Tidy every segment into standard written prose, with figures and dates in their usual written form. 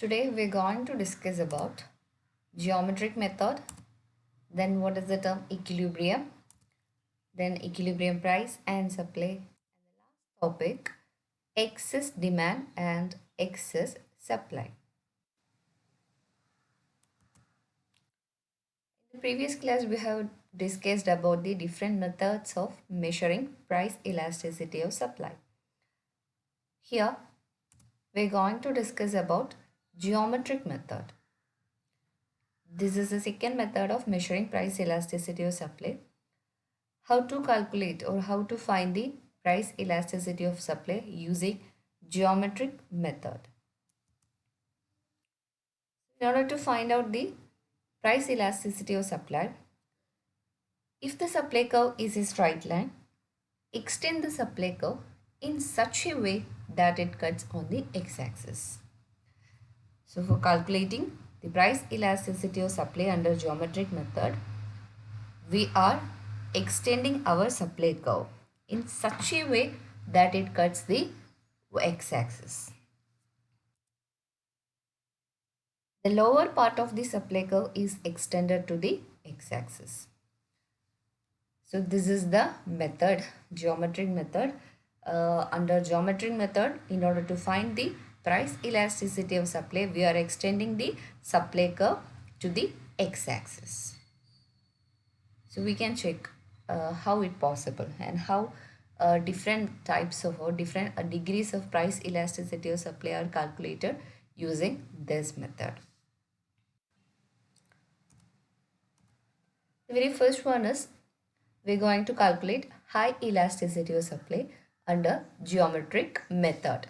Today we're going to discuss about geometric method, then what is the term equilibrium, then equilibrium price and supply, and the last topic excess demand and excess supply. In the previous class we have discussed about the different methods of measuring price elasticity of supply. Here we're going to discuss about geometric method. This is the second method of measuring price elasticity of supply. How to calculate or how to find the price elasticity of supply using geometric method. In order to find out the price elasticity of supply, if the supply curve is a straight line, extend the supply curve in such a way that it cuts on the x-axis. So for calculating the price elasticity of supply under geometric method, we are extending our supply curve in such a way that it cuts the x-axis. The lower part of the supply curve is extended to the x-axis. So this is the method, geometric method. Under geometric method, in order to find the price elasticity of supply, we are extending the supply curve to the x-axis. So we can check how it possible and how different types of or different degrees of price elasticity of supply are calculated using this method. The very first one is we're going to calculate high elasticity of supply under geometric method.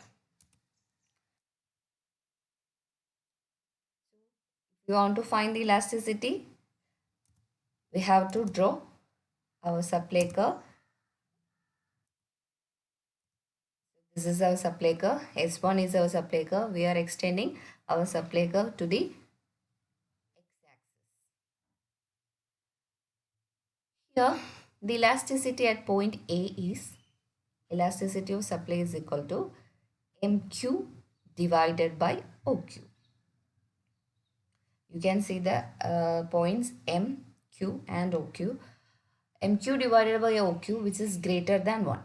If we want to find the elasticity, we have to draw our supply curve. This is our supply curve. S1 is our supply curve. We are extending our supply curve to the x-axis. Here, the elasticity at point A is elasticity of supply is equal to MQ divided by OQ. You can see the points M, Q and OQ. MQ divided by OQ, which is greater than 1,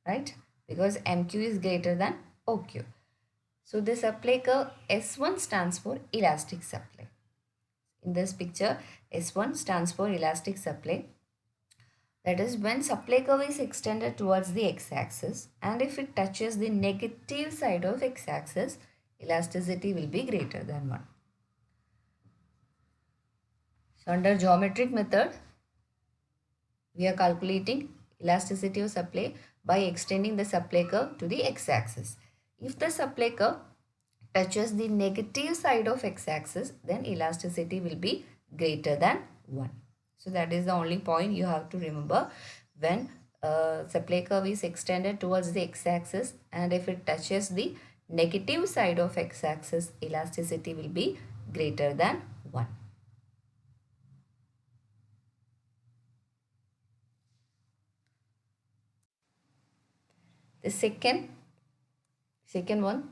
right? Because MQ is greater than OQ. So the supply curve S1 stands for elastic supply. In this picture, S1 stands for elastic supply. That is when supply curve is extended towards the x-axis, and if it touches the negative side of x-axis, elasticity will be greater than 1. So under geometric method, we are calculating elasticity of supply by extending the supply curve to the x-axis. If the supply curve touches the negative side of x-axis, then elasticity will be greater than 1. So that is the only point you have to remember. When supply curve is extended towards the x-axis and if it touches the negative side of x-axis, elasticity will be greater than 1. The second one,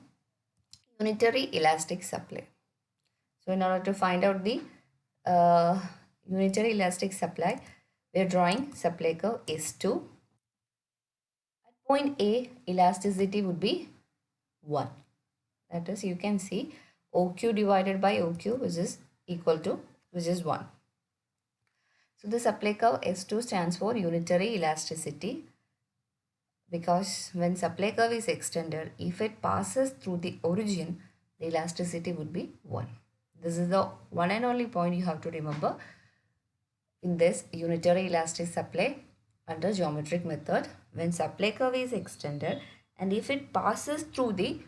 unitary elastic supply. So in order to find out the unitary elastic supply, we are drawing supply curve S2. At point A, elasticity would be 1. That is, you can see OQ divided by OQ, which is equal to, which is 1. So the supply curve S2 stands for unitary elasticity, because when supply curve is extended, if it passes through the origin, the elasticity would be 1. This is the one and only point you have to remember in this unitary elastic supply under geometric method. When supply curve is extended and if it passes through the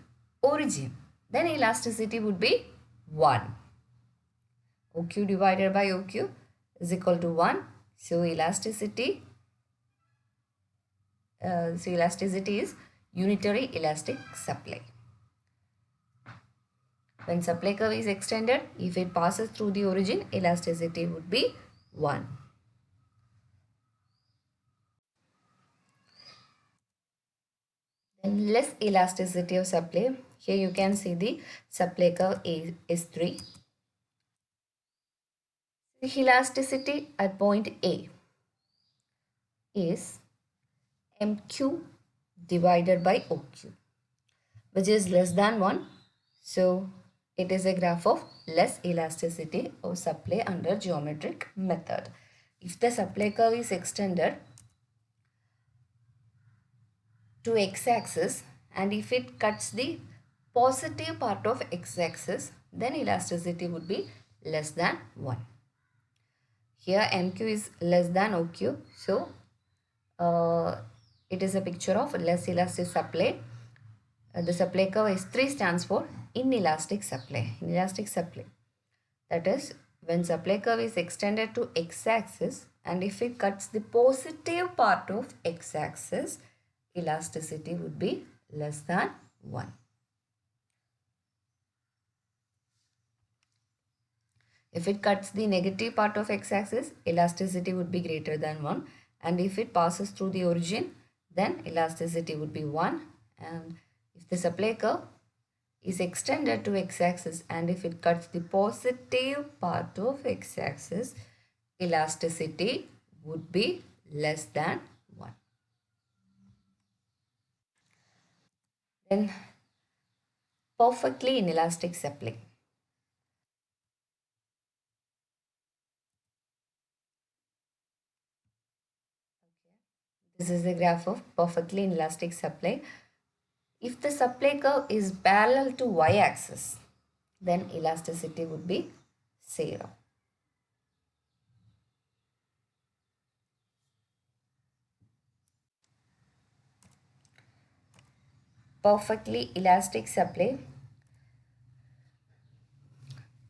origin, then elasticity would be 1. OQ divided by OQ is equal to 1. So elasticity is unitary elastic supply. When supply curve is extended, if it passes through the origin, elasticity would be 1. Then less elasticity of supply. Here you can see the supply curve is 3. The elasticity at point A is MQ divided by OQ, which is less than 1. So it is a graph of less elasticity of supply under geometric method. If the supply curve is extended to x-axis and if it cuts the positive part of x-axis, then elasticity would be less than 1. Here MQ is less than OQ, so it is a picture of less elastic supply. The supply curve S3 stands for inelastic supply. Inelastic supply. That is, when supply curve is extended to x-axis and if it cuts the positive part of x-axis, elasticity would be less than 1. If it cuts the negative part of x-axis, elasticity would be greater than 1. And if it passes through the origin, then elasticity would be 1. And if the supply curve is extended to x-axis and if it cuts the positive part of x-axis, elasticity would be less than 1. Then perfectly inelastic supply. This is a graph of perfectly inelastic supply. If the supply curve is parallel to y-axis, then elasticity would be 0. Perfectly elastic supply.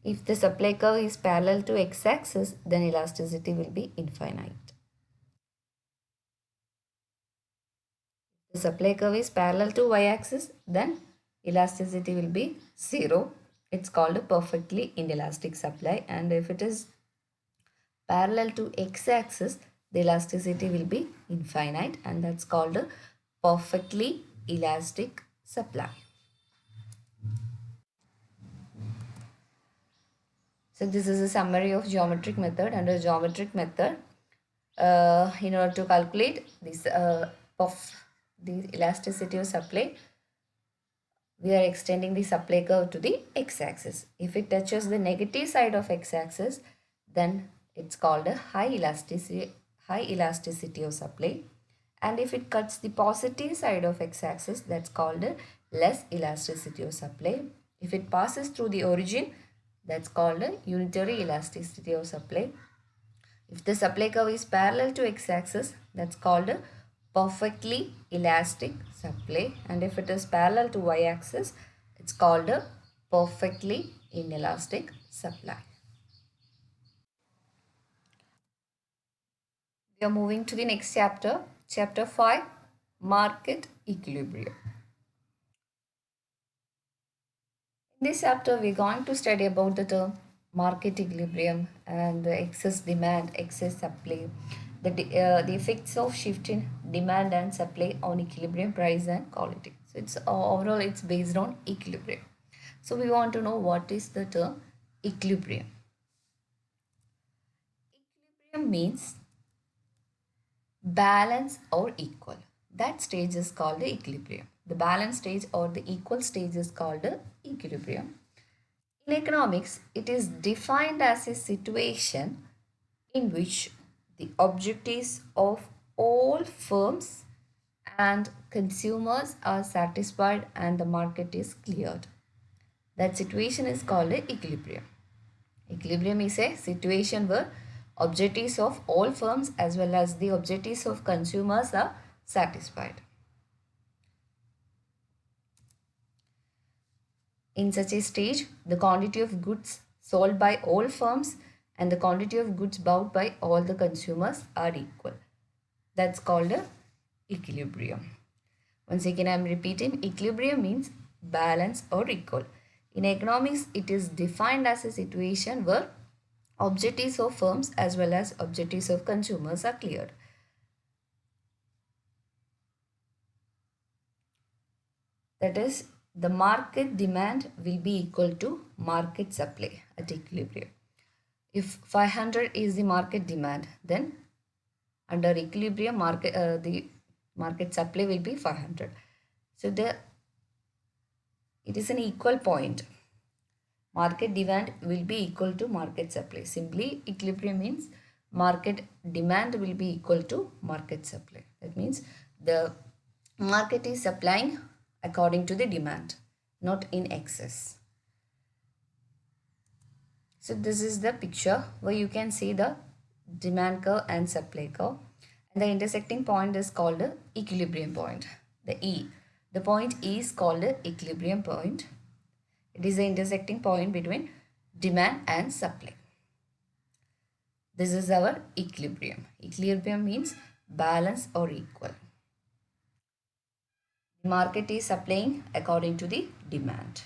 If the supply curve is parallel to x-axis, then elasticity will be infinite. The supply curve is parallel to y-axis, then elasticity will be 0. It's called a perfectly inelastic supply. And if it is parallel to x-axis, the elasticity will be infinite, and that's called a perfectly elastic supply. So this is a summary of geometric method. Under geometric method, in order to calculate this of the elasticity of supply, we are extending the supply curve to the x-axis. If it touches the negative side of x-axis, then it's called a high elasticity of supply. And if it cuts the positive side of x-axis, that's called a less elasticity of supply. If it passes through the origin, that's called a unitary elasticity of supply. If the supply curve is parallel to x-axis, that's called a perfectly elastic supply. And if it is parallel to y-axis, it's called a perfectly inelastic supply. We are moving to the next chapter, chapter 5, market equilibrium. In this chapter, we're going to study about the term market equilibrium and the excess demand, excess supply, the effects of shift in demand and supply on equilibrium, price and quality. So it's overall it's based on equilibrium. So we want to know what is the term equilibrium. Equilibrium means balance or equal. That stage is called the equilibrium. The balance stage or the equal stage is called the equilibrium. In economics, it is defined as a situation in which the objectives of all firms and consumers are satisfied and the market is cleared. That situation is called an equilibrium. Equilibrium is a situation where objectives of all firms as well as the objectives of consumers are satisfied. In such a stage, the quantity of goods sold by all firms and the quantity of goods bought by all the consumers are equal. That's called a equilibrium. Once again, I am repeating, equilibrium means balance or equal. In economics, it is defined as a situation where objectives of firms as well as objectives of consumers are cleared. That is, the market demand will be equal to market supply at equilibrium. If 500 is the market demand, then under equilibrium the market supply will be 500. So it is an equal point. Market demand will be equal to market supply. Simply equilibrium means market demand will be equal to market supply. That means the market is supplying according to the demand, not in excess. So this is the picture where you can see the demand curve and supply curve. And the intersecting point is called the equilibrium point. The point E is called the equilibrium point. It is the intersecting point between demand and supply. This is our equilibrium. Equilibrium means balance or equal. The market is supplying according to the demand.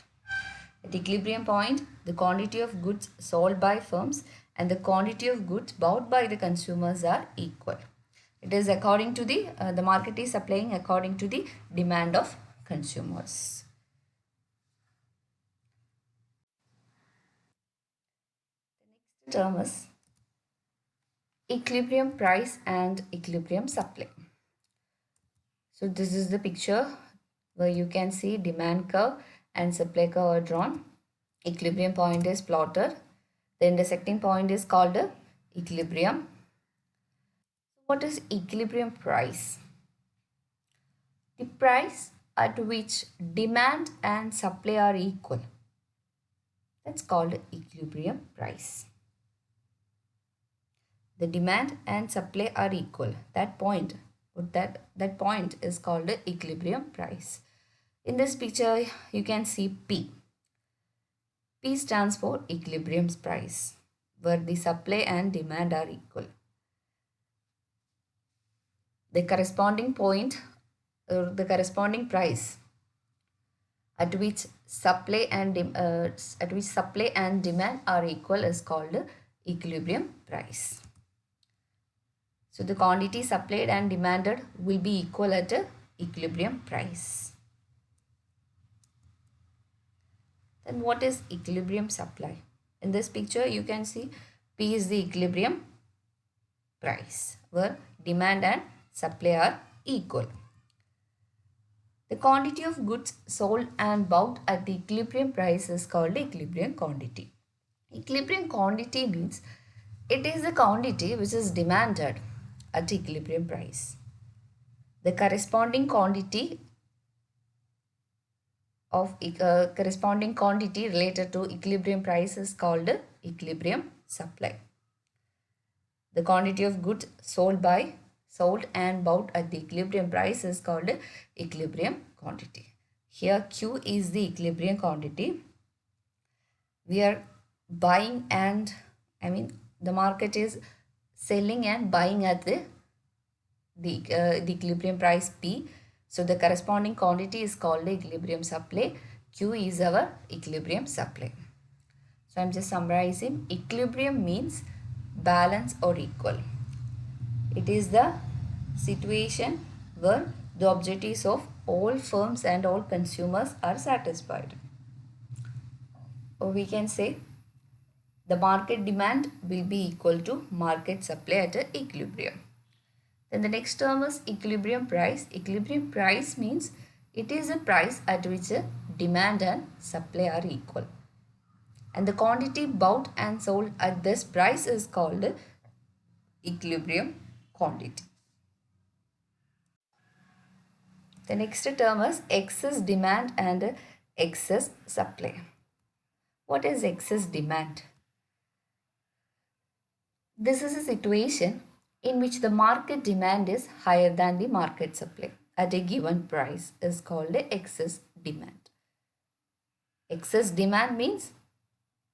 At equilibrium point, the quantity of goods sold by firms and the quantity of goods bought by the consumers are equal. It is according to the market is supplying according to the demand of consumers. The next term is equilibrium price and equilibrium supply. So this is the picture where you can see demand curve and supply curve are drawn. Equilibrium point is plotted. The intersecting point is called equilibrium. What is equilibrium price? The price at which demand and supply are equal. That's called equilibrium price. The demand and supply are equal. That point is called equilibrium price. In this picture, you can see P. P stands for equilibrium price, where the supply and demand are equal. The corresponding point or the corresponding price at which supply and demand are equal is called equilibrium price. So the quantity supplied and demanded will be equal at equilibrium price. Then what is equilibrium supply? In this picture you can see P is the equilibrium price, where demand and supply are equal. The quantity of goods sold and bought at the equilibrium price is called equilibrium quantity. Equilibrium quantity means it is the quantity which is demanded at equilibrium price. The corresponding quantity related to equilibrium price is called equilibrium supply. The quantity of goods sold and bought at the equilibrium price is called equilibrium quantity. Here Q is the equilibrium quantity. We are buying the market is selling and buying at the equilibrium price P. So the corresponding quantity is called equilibrium supply. Q is our equilibrium supply. So I am just summarizing. Equilibrium means balance or equal. It is the situation where the objectives of all firms and all consumers are satisfied. Or we can say the market demand will be equal to market supply at equilibrium. Then the next term is equilibrium price. Equilibrium price means it is a price at which demand and supply are equal. And the quantity bought and sold at this price is called equilibrium quantity. The next term is excess demand and excess supply. What is excess demand? This is a situation in which the market demand is higher than the market supply at a given price is called excess demand. Excess demand means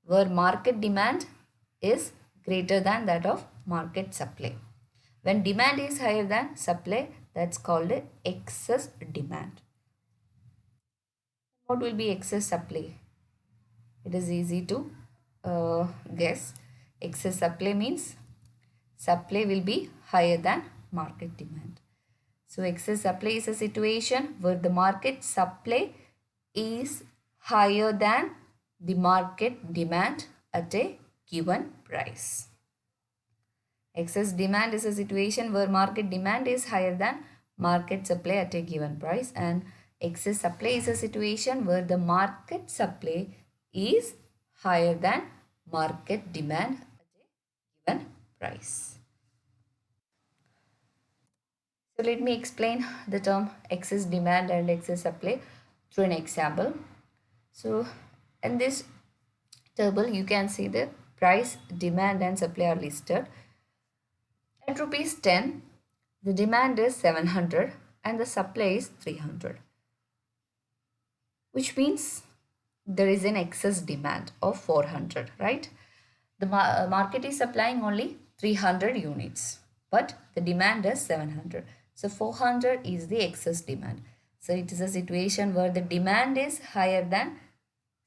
where market demand is greater than that of market supply. When demand is higher than supply, that's called excess demand. What will be excess supply? It is easy to guess. Excess supply means supply will be higher than market demand. So excess supply is a situation where the market supply is higher than the market demand at a given price. Excess demand is a situation where market demand is higher than market supply at a given price, and excess supply is a situation where the market supply is higher than market demand at a given price. So let me explain the term excess demand and excess supply through an example. So in this table you can see the price, demand and supply are listed. At rupees 10, the demand is 700 and the supply is 300, which means there is an excess demand of 400, right? The market is supplying only 300 units, but the demand is 700. So 400 is the excess demand. So it is a situation where the demand is higher than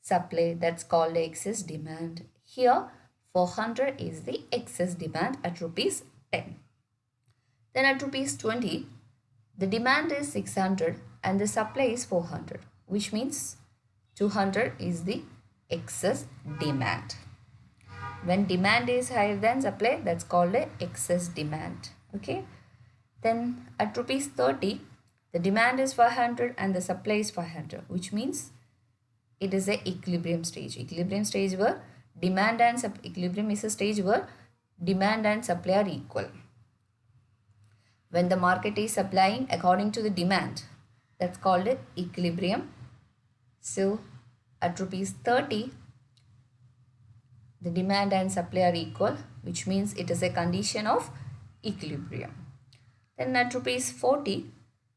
supply. That's called excess demand. Here 400 is the excess demand at rupees 10. Then at rupees 20, the demand is 600 and the supply is 400, which means 200 is the excess demand. When demand is higher than supply, that's called a excess demand. Okay. Then at rupees 30, the demand is 500 and the supply is 500, which means it is a equilibrium stage. Equilibrium stage where demand and equilibrium is a stage where demand and supply are equal. When the market is supplying according to the demand, that's called a equilibrium. So at rupees 30, the demand and supply are equal, which means it is a condition of equilibrium. Then at rupees 40,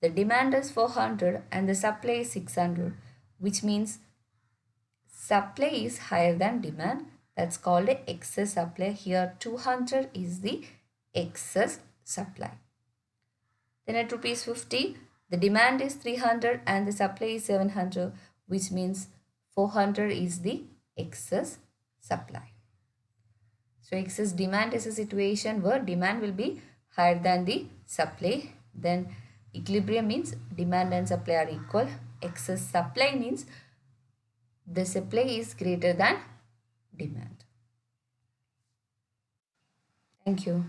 the demand is 400 and the supply is 600, which means supply is higher than demand. That's called a excess supply. Here 200 is the excess supply. Then at rupees 50, the demand is 300 and the supply is 700, which means 400 is the excess supply. So excess demand is a situation where demand will be higher than the supply. Then equilibrium means demand and supply are equal. Excess supply means the supply is greater than demand. Thank you.